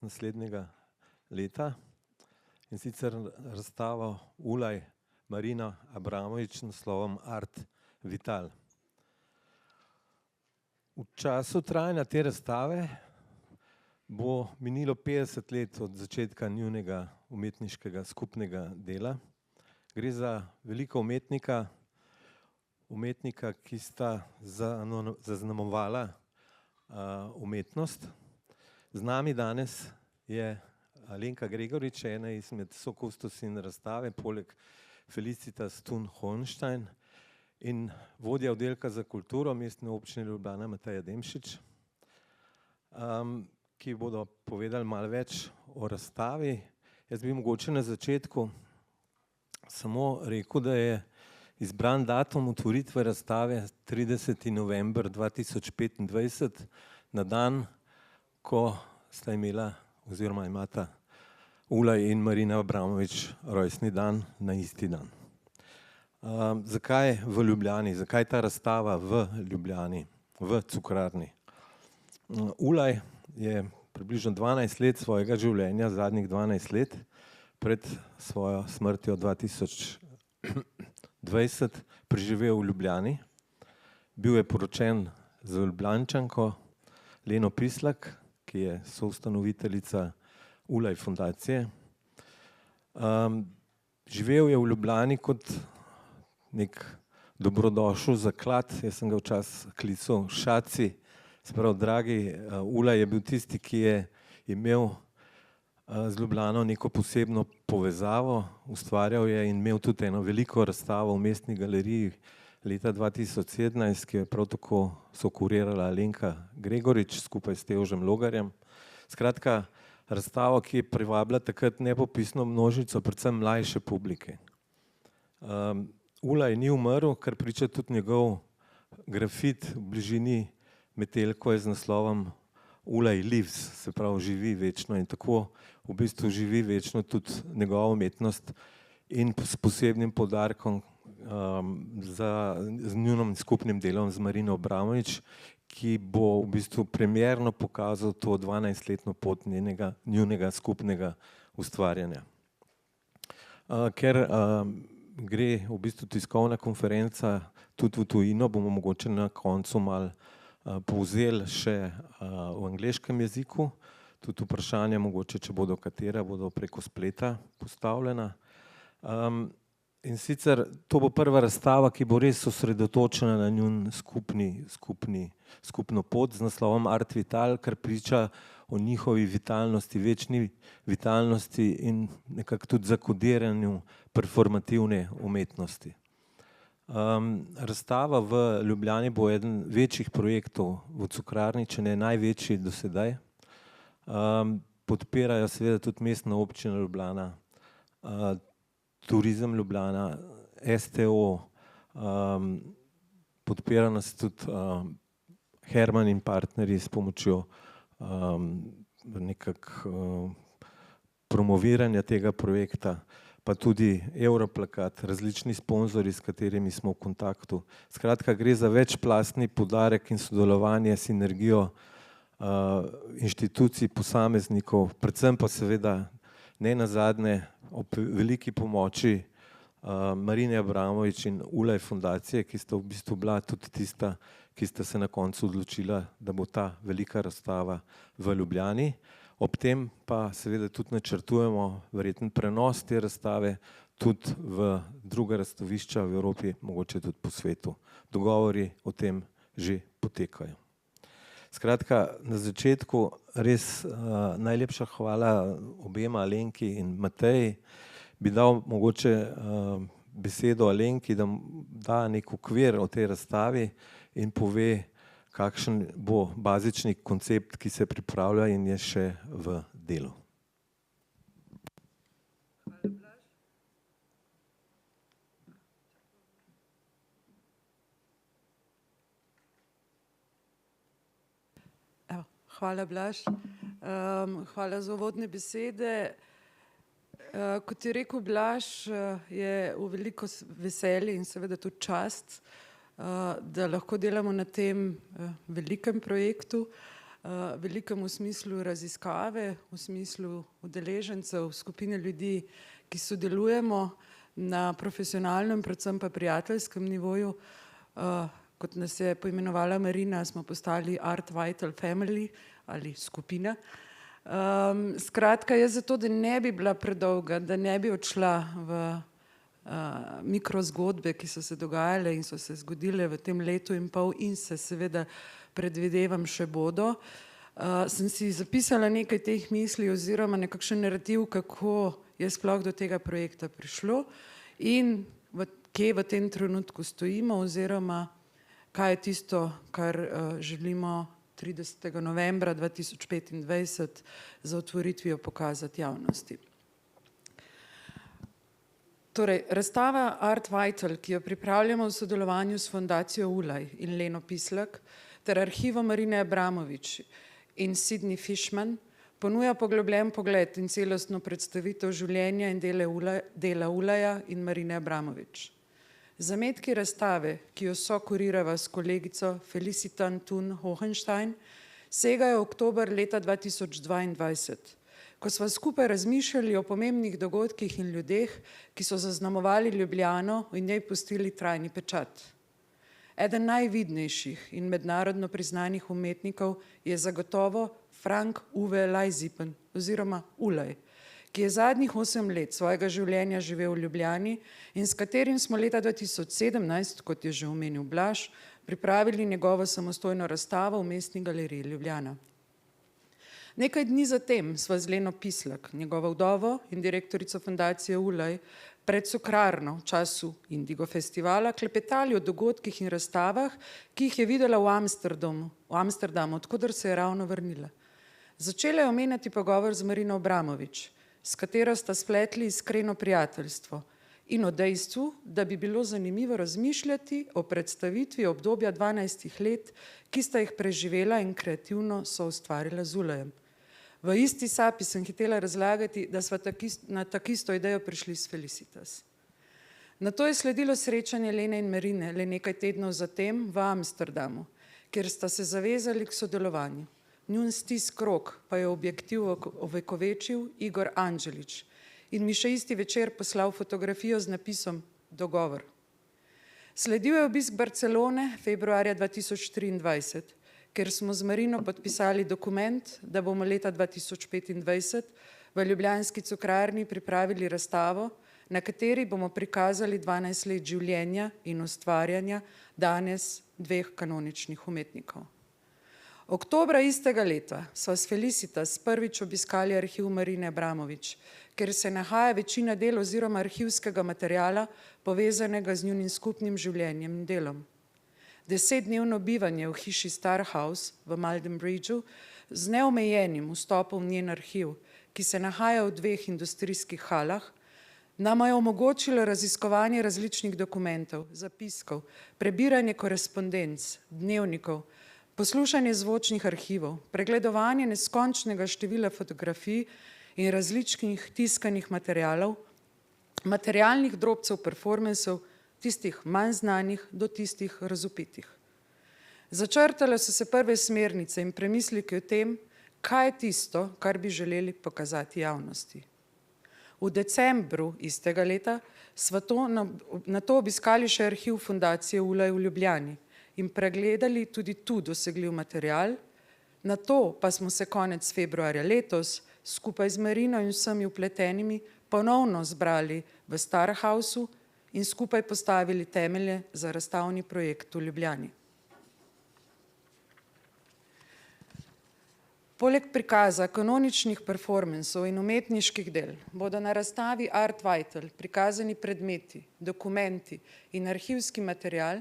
naslednjega leta, in sicer razstavo Ulaj Marina Abramovič s naslovom Art Vital. V času trajanja te razstave bo minilo 50 let od začetka njunega umetniškega skupnega dela. Gre za veliko umetnika, ki sta zaznamovala umetnost. Z nami danes je Alenka Gregorič, ena izmed sokustosinj razstave, poleg Felicitas Thun-Hohenstein, in vodja oddelka za kulturo Mestne občine Ljubljana Mateja Demšič, ki bodo povedali malo več o razstavi. Jaz bi mogoče na začetku samo rekel, da je izbran datum otvoritve razstave 30. november 2025, na dan, ko sta imela oziroma imata Ulaj in Marina Abramovič rojstni dan na isti dan. Zakaj v Ljubljani? Zakaj ta razstava v Ljubljani, v Cukrarni? Ulaj je približno 12 let svojega življenja, zadnjih 12 let, pred svojo smrtjo 2020 preživel v Ljubljani. Bil je poročen z Ljubljančanko Leno Pislak, ki je soustanoviteljica Ulaj fundacije. Živel je v Ljubljani kot nek dobrodošel zaklad. Jaz sem ga včasih klical Šaci, se pravi, dragi Ulaj je bil tisti, ki je imel z Ljubljano neko posebno povezavo, ustvarjal je in imel tudi eno veliko razstavo v Mestni galeriji leta 2017, ki je prav tako sokurirala Alenka Gregorič skupaj s Tevžem Logarjem. Skratka, razstava, ki je privabila takrat nepopisno množico, predvsem mlajše publike. Ulaj ni umrl, kar priča tudi njegov grafit v bližini Metelkove z naslovom Ulaj lives, se pravi živi večno, in tako v bistvu živi večno tudi njegova umetnost in s posebnim poudarkom z njunim skupnim delom z Marino Abramovič, ki bo v bistvu premierno pokazal to 12-letno pot njunega skupnega ustvarjanja. Ker gre v bistvu tiskovna konferenca tudi v tujino, bomo mogoče na koncu malo povzeli še v angleškem jeziku, tudi vprašanja mogoče, če bodo katera, bodo preko spleta postavljena. In sicer to bo prva razstava, ki bo res osredotočena na njun skupno pot z naslovom Art Vital, kar priča o njihovi vitalnosti, večni vitalnosti in nekako tudi zakodiranju performativne umetnosti. Razstava v Ljubljani bo eden večjih projektov v Cukrarni, če ne največji do sedaj. Podpirajo seveda tudi Mestna občina Ljubljana, Turizem Ljubljana, STO, podpira nas tudi Herman in partnerji s pomočjo nekako promoviranja tega projekta, pa tudi Europlakat, različni sponzorji, s katerimi smo v kontaktu. Skratka, gre za večplastni poudarek in sodelovanje, sinergijo inštitucij, posameznikov, predvsem pa seveda ne nazadnje ob veliki pomoči Marine Abramovič in Ulaj fundacije, ki sta v bistvu bila tudi tista, ki sta se na koncu odločila, da bo ta velika razstava v Ljubljani. Ob tem pa seveda tudi načrtujemo verjetno prenos te razstave tudi v druga razstavišča v Evropi, mogoče tudi po svetu. Dogovori o tem že potekajo. Skratka, na začetku res najlepša hvala obema, Alenki in Mateji. Bi dal mogoče besedo Alenki, da da nek okvir o tej razstavi in pove, kakšen bo bazični koncept, ki se pripravlja in je še v delu. Hvala, Blaž. Hvala za uvodne besede. Kot je rekel Blaž, je v veliko veselje in seveda tudi čast, da lahko delamo na tem velikem projektu. velikem v smislu raziskave, v smislu udeležencev, skupine ljudi, ki sodelujemo na profesionalnem, predvsem pa prijateljskem nivoju. Kot nas je poimenovala Marina, smo postali Art Vital Family ali skupina. Skratka, jaz zato, da ne bi bila predolga, da ne bi odšla v mikrozgodbe, ki so se dogajale in so se zgodile v tem letu in pol in se seveda predvidevam še bodo, sem si zapisala nekaj teh misli oziroma nekakšen narativ, kako je sploh do tega projekta prišlo in kje v tem trenutku stojimo oziroma kaj je tisto, kar želimo 30. novembra 2025 z otvoritvijo pokazati javnosti. Torej, razstava Art Vital, ki jo pripravljamo v sodelovanju s Fundacijo Ulaj in Leno Pislak ter arhivom Marine Abramovič in Sydney Fishman, ponuja poglobljen pogled in celostno predstavitev življenja in dela Ulaja in Marine Abramovič. Zametki razstave, ki jo sokurirava s kolegico Felicitan Thun Hohenstein, segajo oktober leta 2022, ko sva skupaj razmišljali o pomembnih dogodkih in ljudeh, ki so zaznamovali Ljubljano in njej pustili trajni pečat. Eden najvidnejših in mednarodno priznanih umetnikov je zagotovo Frank Uwe Leisipen oziroma Ulaj, ki je zadnjih 8 let svojega življenja živel v Ljubljani in s katerim smo leta 2017, kot je že omenil Blaž, pripravili njegovo samostojno razstavo v Mestni galeriji Ljubljana. Nekaj dni zatem sva z Leno Pislak, njegovo vdovo in direktorico Fundacije Ulaj, pred Cukrarno v času Indigo festivala klepetali o dogodkih in razstavah, ki jih je videla v Amsterdamu, odkudar se je ravno vrnila. Začela je omenjati pogovor z Marino Abramovič, s katero sta spletli iskreno prijateljstvo in o dejstvu, da bi bilo zanimivo razmišljati o predstavitvi obdobja 12 let, ki sta jih preživela in kreativno soustvarila z Ulajem. V isti sapi sem hitela razlagati, da sva na takisto idejo prišli s Felicitas. Nato je sledilo srečanje Lene in Marine le nekaj tednov zatem v Amsterdamu, kjer sta se zavezali k sodelovanju. Njun stisk rok pa je objektiv ovekovečil Igor Anđelić in mi še isti večer poslal fotografijo z napisom Dogovor. Sledil je obisk Barcelone februarja 2023, ker smo z Marino podpisali dokument, da bomo leta 2025 v ljubljanski Cukrarni pripravili razstavo, na kateri bomo prikazali 12 let življenja in ustvarjanja danes dveh kanoničnih umetnikov. Oktobra istega leta sva s Felicitas prvič obiskali arhiv Marine Abramovič, ker se nahaja večina del oziroma arhivskega materiala, povezanega z njunim skupnim življenjem in delom. 10-dnevno bivanje v hiši Starhouse v Malden Bridgeu z neomejenim vstopom v njen arhiv, ki se nahaja v 2 industrijskih halah, nama je omogočilo raziskovanje različnih dokumentov, zapiskov, prebiranje korespondenc, dnevnikov, poslušanje zvočnih arhivov, pregledovanje neskončnega števila fotografij in različnih tiskanih materialov, materialnih drobcev performansov, tistih manj znanih do tistih razvpitih. Začrtale so se prve smernice in premisleki o tem, kaj je tisto, kar bi želeli pokazati javnosti. V decembru istega leta sva nato obiskali še arhiv Fundacije Ulaj v Ljubljani in pregledali tudi tu dosegljiv material, nato pa smo se konec februarja letos skupaj z Marino in vsemi vpletenimi ponovno zbrali v Starhausu in skupaj postavili temelje za razstavni projekt v Ljubljani. Poleg prikaza kanoničnih performansov in umetniških del bodo na razstavi Art Vital prikazani predmeti, dokumenti in arhivski material,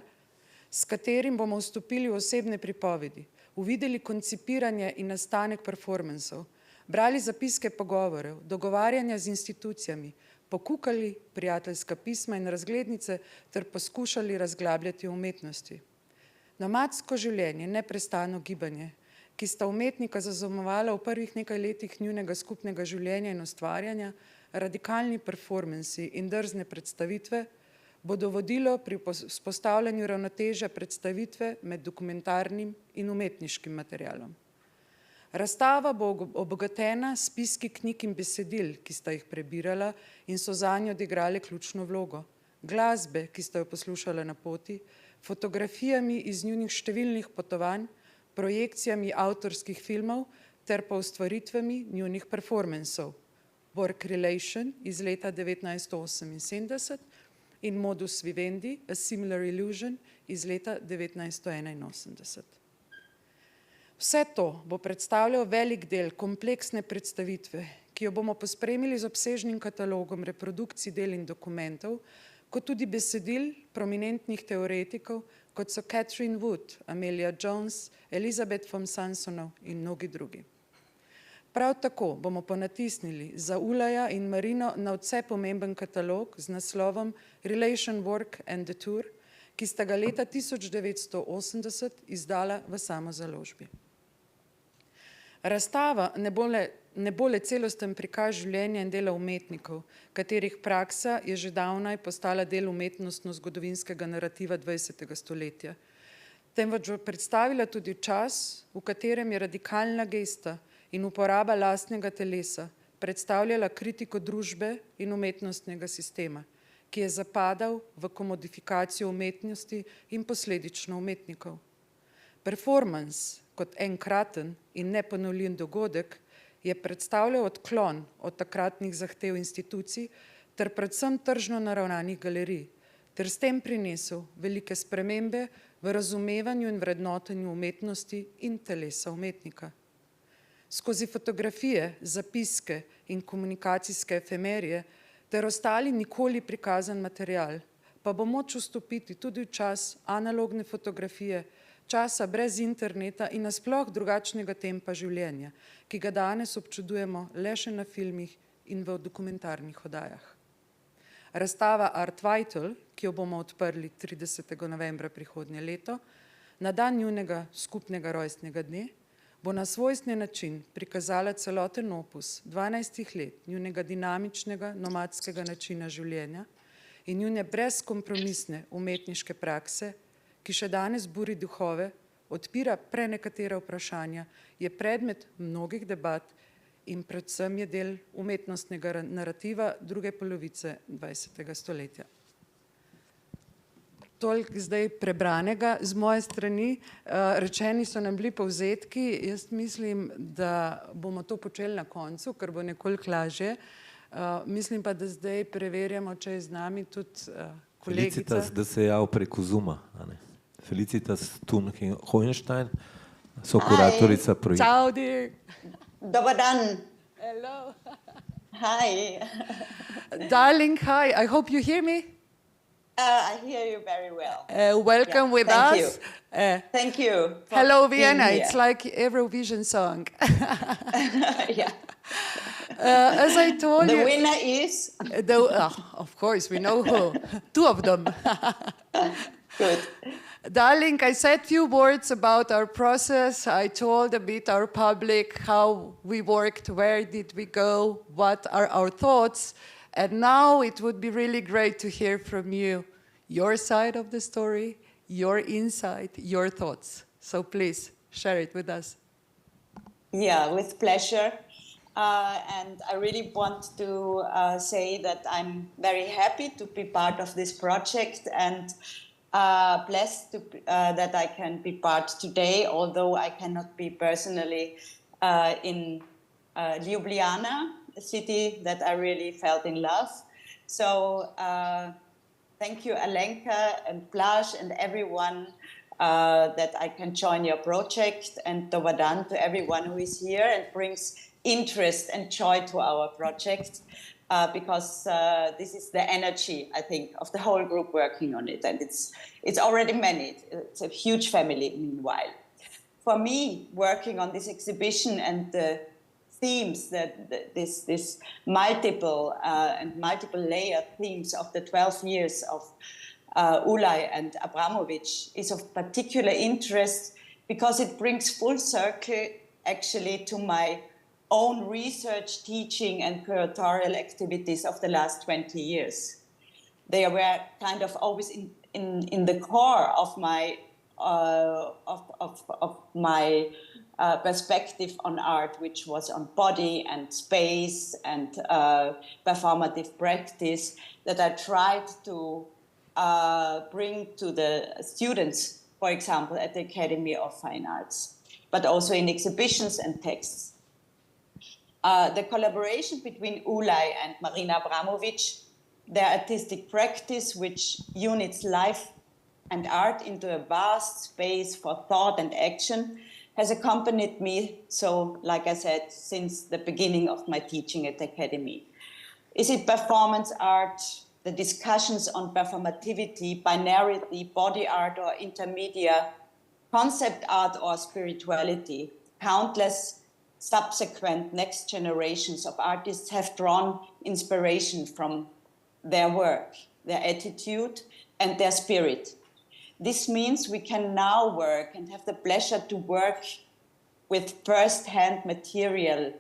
s katerim bomo vstopili v osebne pripovedi, uvideli koncipiranje in nastanek performansov, brali zapiske pogovorov, dogovarjanja z institucijami, pokukali prijateljska pisma in razglednice ter poskušali razglabljati umetnosti. Nomadsko življenje, neprestano gibanje, ki sta umetnika zaznamovala v prvih nekaj letih njunega skupnega življenja in ustvarjanja, radikalni performansi in drzne predstavitve, bodo vodilo pri vzpostavljanju ravnotežja predstavitve med dokumentarnim in umetniškim materialom. Razstava bo obogatena s spiski knjig in besedil, ki sta jih prebirala in so zanjo odigrale ključno vlogo, glasbe, ki sta jo poslušala na poti, fotografijami iz njunih številnih potovanj, projekcijami avtorskih filmov ter pa ustvaritvami njunih performansov. Work Relation iz leta 1978 in Modus Vivendi, A Similar Illusion iz leta 1981. Vse to bo predstavljal velik del kompleksne predstavitve, ki jo bomo pospremili z obsežnim katalogom reprodukcij del in dokumentov, kot tudi besedil prominentnih teoretikov, kot so Catherine Wood, Amelia Jones, Elizabeth von Sansonov in mnogi drugi. Prav tako bomo ponatisnili za Ulaja in Marino nadvse pomemben katalog z naslovom Relation, Work and the Tour, ki sta ga leta 1980 izdala v samozaložbi. Razstava ne bo le celosten prikaz življenja in dela umetnikov, katerih praksa je že davnaj postala del umetnostno-zgodovinskega narativa 20. stoletja, temveč bo predstavila tudi čas, v katerem je radikalna gesta in uporaba lastnega telesa predstavljala kritiko družbe in umetnostnega sistema, ki je zapadal v komodifikacijo umetnosti in posledično umetnikov. Performance kot enkraten in neponovljen dogodek je predstavljal odklon od takratnih zahtev institucij ter predvsem tržno naravnanih galerij, ter s tem prinesel velike spremembe v razumevanju in vrednotenju umetnosti in telesa umetnika. Skozi fotografije, zapiske in komunikacijske efemerije ter ostali nikoli prikazan material, pa bo moč vstopiti tudi v čas analogne fotografije, časa brez interneta in nasploh drugačnega tempa življenja, ki ga danes občudujemo le še na filmih in v dokumentarnih oddajah. Razstava Art Vital, ki jo bomo odprli 30. novembra prihodnje leto, na dan njunega skupnega rojstnega dne, bo na svojstven način prikazala celoten opus 12 let njunega dinamičnega nomadskega načina življenja in njune brezkompromisne umetniške prakse, ki še danes buri duhove, odpira prenekatera vprašanja, je predmet mnogih debat in predvsem je del umetnostnega narativa druge polovice 20. stoletja. Toliko zdaj prebranega z moje strani. Rečeni so nam bili povzetki. Jaz mislim, da bomo to počeli na koncu, ker bo nekoliko lažje. Mislim pa, da zdaj preverjamo, če je z nami tudi kolegica. Felicitas, da se je javil preko Zooma. Felicitas Thun-Hohenstein, so kuratorica projekta. Ciao, Dirk. Dobar dan. Hello. Hi. Darling, hi. I hope you hear me. I hear you very well. Welcome with thank us. Thank you. for Hello, being Vienna. here. It's like Eurovision song. Yeah. As I told The you, winner is of course, we know who. Two of them. good. Darling, I said few words about our process. I told a bit our public how we worked, where did we go, what are our thoughts. And now it would be really great to hear from you, your side of the story, your insight, your thoughts. So please share it with us. Yeah, with pleasure. And I really want to say that I'm very happy to be part of this project and blessed that I can be part today, although I cannot be personally in Ljubljana, a city that I really felt in love. So thank you, Alenka and Blaž and everyone that I can join your project, and dobar dan to everyone who is here and brings interest and joy to our project, because this is the energy, I think, of the whole group working on it, and it's already many. It's a huge family meanwhile. For me, working on this exhibition and the themes, that this multiple and multiple layered themes of the 12 years of Ulay and Abramovich is of particular interest because it brings full circle actually to my own research, teaching and curatorial activities of the last 20 years. They were kind of always in the core of my perspective on art, which was on body and space and performative practice, that I tried to bring to the students, for example, at the Academy of Fine Arts, but also in exhibitions and texts. The collaboration between Ulay and Marina Abramović, their artistic practice, which units life and art into a vast space for thought and action, has accompanied me, so like I said, since the beginning of my teaching at the Academy. Is it performance art, the discussions on performativity, binarity, body art or intermedia, concept art or spirituality? Countless subsequent next generations of artists have drawn inspiration from their work, their attitude, and their spirit. This means we can now work and have the pleasure to work with first-hand material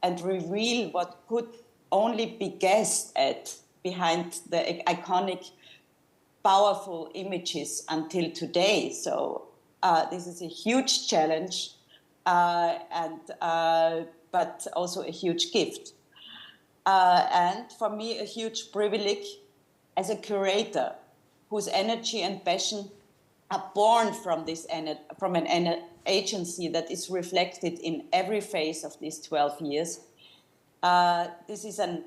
and reveal what could only be guessed at behind the iconic, powerful images until today. So this is a huge challenge, but also a huge gift. And for me, a huge privilege as a curator whose energy and passion are born from an agency that is reflected in every phase of these 12 years. This is an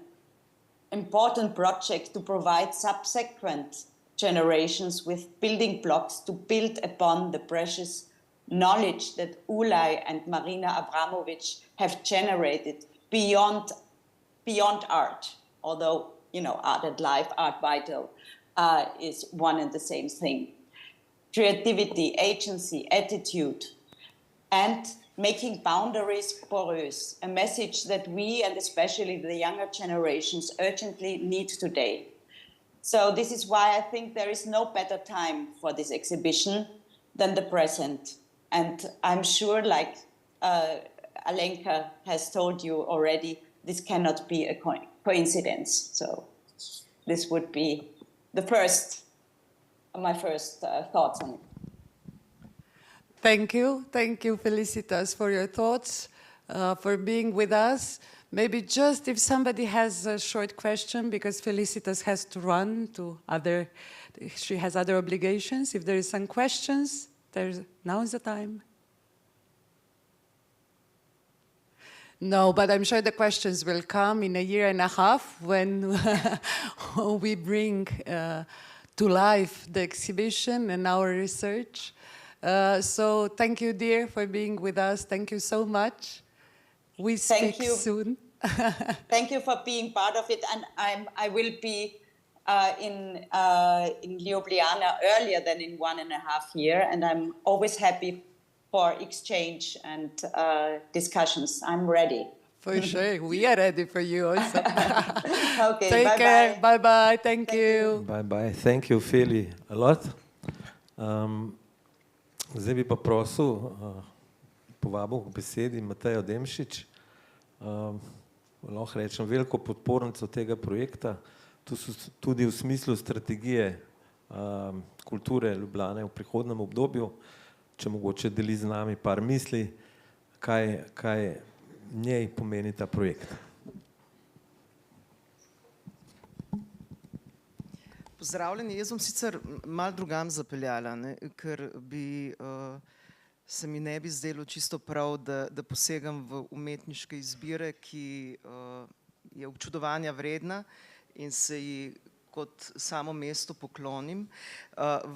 important project to provide subsequent generations with building blocks to build upon the precious knowledge that Ulay and Marina Abramović have generated beyond art, although, you know, art and life, art vital, is one and the same thing. Creativity, agency, attitude, and making boundaries porous, a message that we, and especially the younger generations, urgently need today. So this is why I think there is no better time for this exhibition than the present. And I'm sure, like Alenka has told you already, this cannot be a coincidence. So this would be my first thoughts on it. Thank you, Felicitas, for your thoughts, for being with us. Maybe just if somebody has a short question, because Felicitas has to run to she has other obligations. If there is some questions, now is the time. No, but I'm sure the questions will come in a year and a half when we bring to life the exhibition and our research. So thank you, dear, for being with us. Thank you so much. We speak soon. Thank you for being part of it. And I will be in Ljubljana earlier than in 1.5 years. And I'm always happy for exchange and discussions. I'm ready. For sure. We are ready for you also. Okay, Take care. Bye-bye. Thank you. Bye-bye. Thank you, Feli, a lot. Zdaj bi pa prosil, povabil k besedi Matejo Demšič. Lahko rečem veliko podpornico tega projekta, tudi v smislu strategije kulture Ljubljane v prihodnem obdobju, če mogoče deli z nami par misli, kaj njej pomeni ta projekt. Pozdravljeni, jaz bom sicer malo drugam zapeljala, ker se mi ne bi zdelo čisto prav, da posegam v umetniške izbire, ki je občudovanja vredna in se ji kot samo mesto poklonim.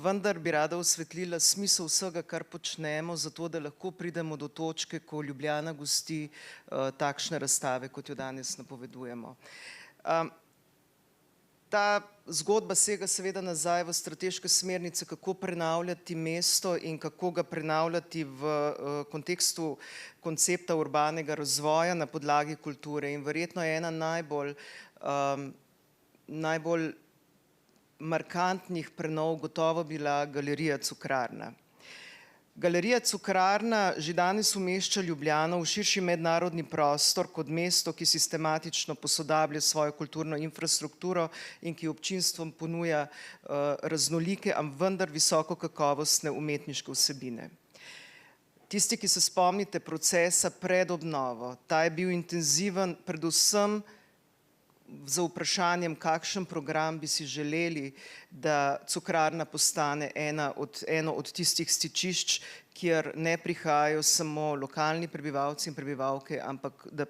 Vendar bi rada osvetlila smisel vsega, kar počnemo, zato da lahko pridemo do točke, ko Ljubljana gosti takšne razstave, kot jo danes napovedujemo. Ta zgodba sega seveda nazaj v strateške smernice, kako prenavljati mesto in kako ga prenavljati v kontekstu koncepta urbanega razvoja na podlagi kulture. In verjetno je ena najbolj markantnih prenov gotovo bila Galerija Cukrarna. Galerija Cukrarna že danes umešča Ljubljano v širši mednarodni prostor kot mesto, ki sistematično posodablja svojo kulturno infrastrukturo in ki občinstvom ponuja raznolike, a vendar visoko kakovostne umetniške vsebine. Tisti, ki se spomnite procesa pred obnovo, ta je bil intenziven predvsem za vprašanjem, kakšen program bi si želeli, da Cukrarna postane eno od tistih stičišč, kjer ne prihajajo samo lokalni prebivalci in prebivalke, ampak da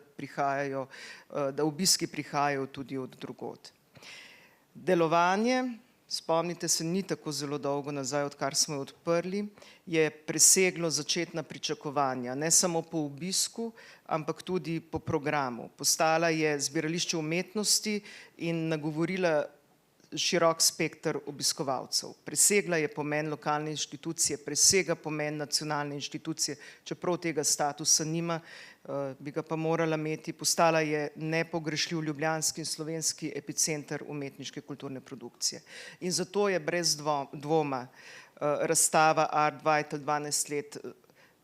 obiski prihajajo tudi od drugod. Delovanje, spomnite se, ni tako zelo dolgo nazaj, odkar smo jo odprli, je preseglo začetna pričakovanja, ne samo po obisku, ampak tudi po programu. Postala je zbirališče umetnosti in nagovorila širok spekter obiskovalcev. Presegla je pomen lokalne inštitucije, presega pomen nacionalne inštitucije, čeprav tega statusa nima, bi ga pa morala imeti. Postala je nepogrešljiv ljubljanski in slovenski epicenter umetniške kulturne produkcije. In zato je brez dvoma razstava Art Vital 12 let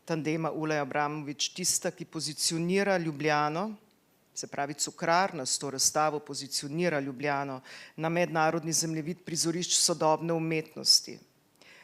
tandema Ulaj Abramovič tista, ki pozicionira Ljubljano, se pravi Cukrarna s to razstavo pozicionira Ljubljano na mednarodni zemljevid prizorišč sodobne umetnosti.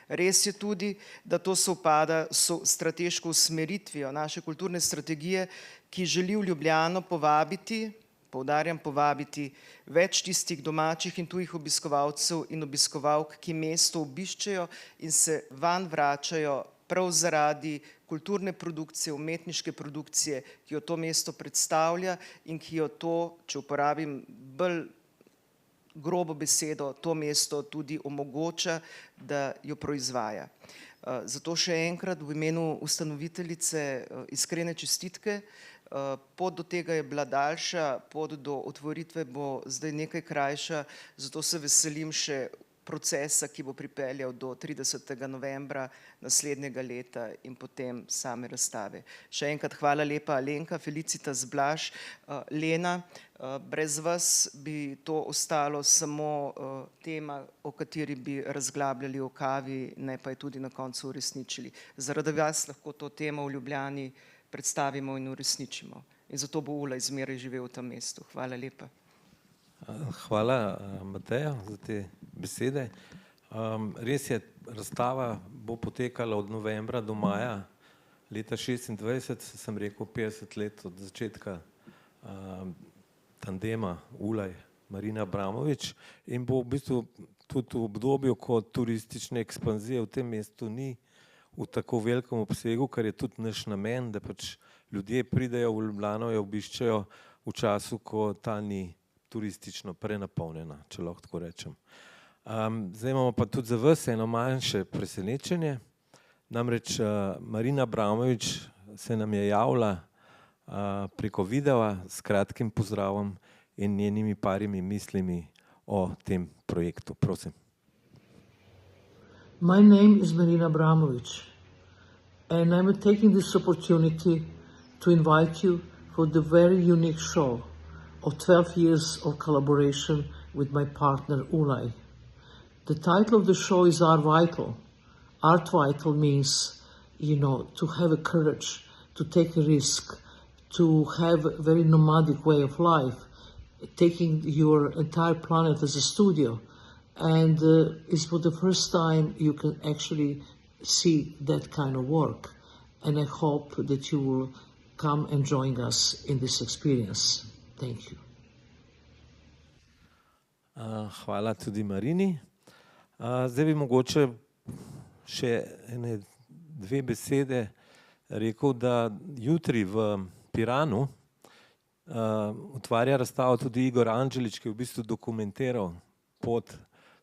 Res je tudi, da to sovpada s strateško usmeritvijo naše kulturne strategije, ki želi v Ljubljano povabiti, poudarjam povabiti, več tistih domačih in tujih obiskovalcev in obiskovalk, ki mesto obiščejo in se vanj vračajo prav zaradi kulturne produkcije, umetniške produkcije, ki jo to mesto predstavlja in ki jo to, če uporabim bolj grobo besedo, to mesto tudi omogoča, da jo proizvaja. Zato še enkrat v imenu ustanoviteljice iskrene čestitke. Pot do tega je bila daljša, pot do otvoritve bo zdaj nekaj krajša, zato se veselim še procesa, ki bo pripeljal do 30. novembra naslednjega leta in potem same razstave. Še enkrat hvala lepa Alenka, Felicitas, Blaž, Lena. Brez vas bi to ostalo samo tema, o kateri bi razglabljali o kavi, ne pa je tudi na koncu uresničili. Zaradi vas lahko to temo v Ljubljani predstavimo in uresničimo. In zato bo Ulaj zmeraj živel v tem mestu. Hvala lepa. Hvala, Mateja, za te besede. Res je, razstava bo potekala od novembra do maja leta 26, sem rekel 50 let od začetka tandema Ulaj Marina Abramovič in bo v bistvu tudi v obdobju, ko turistične ekspanzije v tem mestu ni v tako velikem obsegu, kar je tudi naš namen, da pač ljudje pridejo v Ljubljano, jo obiščejo v času, ko ta ni turistično prenapolnjena, če lahko tako rečem. Zdaj imamo pa tudi za vas eno manjše presenečenje. Namreč Marina Abramovič se nam je javila preko videa s kratkim pozdravom in njenimi parimi mislimi o tem projektu. Prosim. My name is Marina Abramovič and I'm taking this opportunity to invite you for the very unique show of 12 years of collaboration with my partner Ulaj. The title of the show is Art Vital. Art Vital means, to have a courage, to take a risk, to have a very nomadic way of life, taking your entire planet as a studio. And it's for the first time you can actually see that kind of work. And I hope that you will come and join us in this experience. Thank you. Hvala tudi Marini. Zdaj bi mogoče še dve besede rekel, da jutri v Piranu otvarja razstavo tudi Igor Anđelić, ki je v bistvu dokumentiral pot,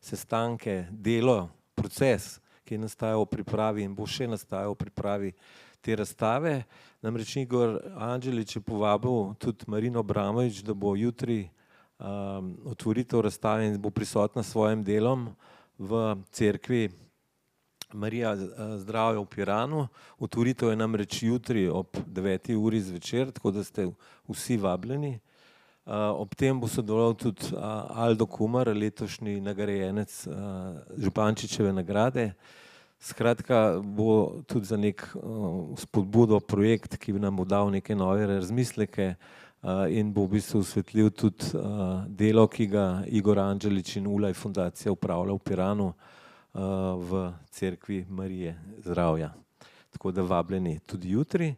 sestanke, delo, proces, ki je nastajal v pripravi in bo še nastajal v pripravi te razstave. Namreč Igor Anđelić je povabil tudi Marino Abramovič, da bo jutri otvoritev razstave in bo prisotna s svojim delom v cerkvi Marija zdravja v Piranu. Otvoritev je namreč jutri ob 9. uri zvečer, tako da ste vsi vabljeni. Ob tem bo sodeloval tudi Aldo Kumar, letošnji nagrajenec Župančičeve nagrade. Skratka, bo tudi za nek spodbudo projekt, ki bi nam bo dal neke nove razmisleke in bo v bistvu osvetlil tudi delo, ki ga Igor Anđelić in Ulaj fundacija upravlja v Piranu v cerkvi Marije zdravja. tako da vabljeni tudi jutri.